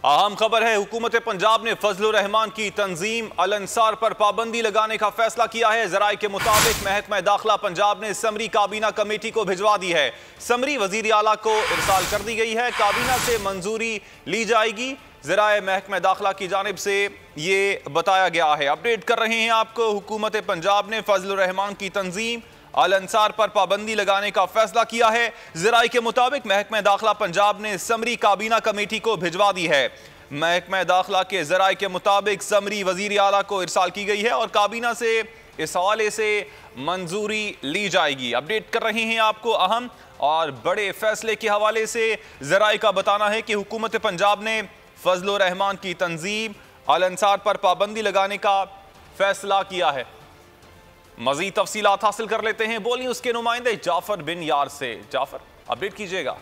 अहम खबर है, हुकूमत पंजाब ने फजलुर रहमान की तंजीम अल अंसार पर पाबंदी लगाने का फैसला किया है। जराये के मुताबिक महकमा दाखिला पंजाब ने समरी काबीना कमेटी को भिजवा दी है। समरी वजीर आला को इरसाल कर दी गई है। काबीना से मंजूरी ली जाएगी। जराये महकमा दाखिला की जानिब से ये बताया गया है। अपडेट कर रहे हैं आपको, हुकूमत पंजाब ने फजलुर रहमान की तंजीम अल अंसार पर पाबंदी लगाने का फैसला किया है। ज़राए के मुताबिक महकमा दाखिला पंजाब ने समरी काबीना कमेटी को भिजवा दी है। महकमा दाखिला के ज़राए के मुताबिक समरी वजीर आला को इरसाल की गई है और काबीना से इस हवाले से मंजूरी ली जाएगी। अपडेट कर रहे हैं आपको अहम और बड़े फैसले के हवाले से। ज़राए का बताना है कि हुकूमत पंजाब ने फजलुर रहमान की तंजीम अल अंसार पर पाबंदी लगाने का फैसला किया है। मजीद तफसीलात हासिल कर लेते हैं, बोलिए उसके नुमाइंदे जाफर बिन यार से। जाफर, अपडेट कीजिएगा।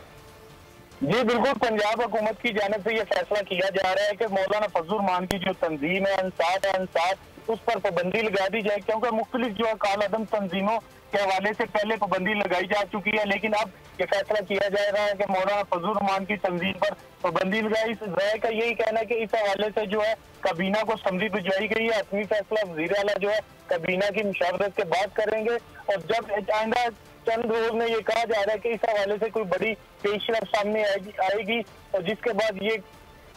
जी बिल्कुल, पंजाब हुकूमत की जानिब से यह फैसला किया जा रहा है कि मौलाना फजलुर रहमान की जो तंजीम है अंसार उस पर पाबंदी लगा दी जाए, क्योंकि मुख्तलिफ जो काल अदम तंजीमों के हवाले से पहले पाबंदी लगाई जा चुकी है, लेकिन अब ये फैसला किया जा रहा है कि मौलाना फजलुर रहमान की तंजीम पर पाबंदी लगाई। इस राय का यही कहना है कि इस हवाले से जो है काबीना को समझी भिजवाई गई है। अपनी फैसला वज़ीर आला जो है काबीना की मुशावरत के बाद करेंगे और जब आइंदा चंद रोज में ये कहा जा रहा है कि इस हवाले से कोई बड़ी पेशरफ सामने आएगी और जिसके बाद ये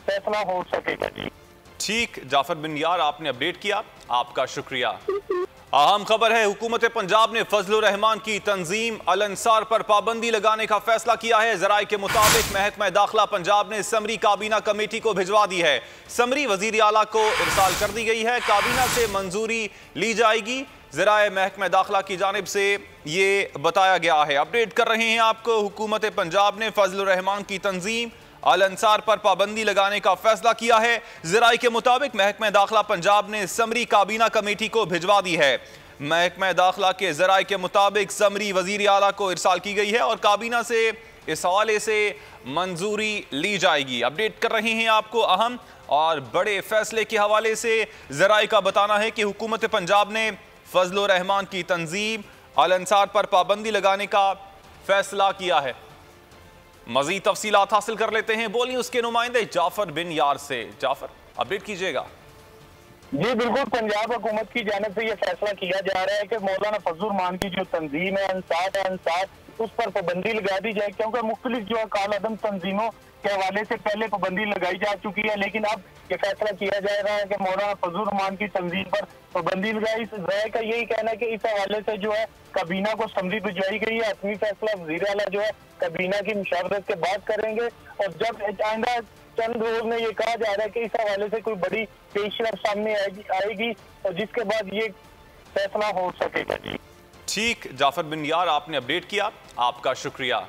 फैसला हो सकेगा। जी ठीक, जाफर बिन यार, आपने अपडेट किया, आपका शुक्रिया। अहम खबर है, हुकूमत पंजाब ने फजलुर रहमान की तंजीम अल अंसार पर पाबंदी लगाने का फैसला किया है। जराये के मुताबिक महकमा दाखिला पंजाब ने समरी काबीना कमेटी को भिजवा दी है। समरी वजीर आला को इरसाल कर दी गई है। काबीना से मंजूरी ली जाएगी। जराये महकमा दाखिला की जानिब से ये बताया गया है। अपडेट कर रहे हैं आपको, हुकूमत पंजाब ने फजलुर रहमान की तंजीम अल अंसार पर पाबंदी लगाने का फैसला किया है। ज़राए के मुताबिक महकमा दाखिला पंजाब ने समरी काबीना कमेटी को भिजवा दी है। महकमा दाखिला के ज़राए के मुताबिक समरी वजीर आला को इरसाल की गई है और काबीना से इस हवाले से मंजूरी ली जाएगी। अपडेट कर रहे हैं आपको अहम और बड़े फैसले के हवाले से। ज़राए का बताना है कि हुकूमत पंजाब ने फजलुर रहमान की तंजीम अल अंसार पर पाबंदी लगाने का फैसला किया है। मजीद तफसीलात हासिल कर लेते हैं, बोलिए उसके नुमाइंदे जाफर बिन यार से। जाफर, अपडेट कीजिएगा। जी बिल्कुल, पंजाब हुकूमत की जानिब से यह फैसला किया जा रहा है कि मौलाना फजलुर रहमान की जो तंजीम है अंसार उस पर पाबंदी लगा दी जाए, क्योंकि मुख्तलिफ जो काल अदम तंजीमों के हवाले से पहले पाबंदी लगाई जा चुकी है, लेकिन अब ये फैसला किया जा रहा है कि मौलाना फजलुर रहमान की तंजीम पर पाबंदी लगाई। इस राय का यही कहना है कि इस हवाले से जो है काबीना को समझी भिजवाई गई है। अपनी फैसला वज़ीर आला जो है काबीना की मुशावरत के बाद करेंगे और जब आइंदा चंद रोज में ये कहा जा रहा है कि इस हवाले से कोई बड़ी पेशरफ सामने आएगी और जिसके बाद ये फैसला हो सकेगा। जी ठीक, जाफर बिन यार, आपने अपडेट किया, आपका शुक्रिया।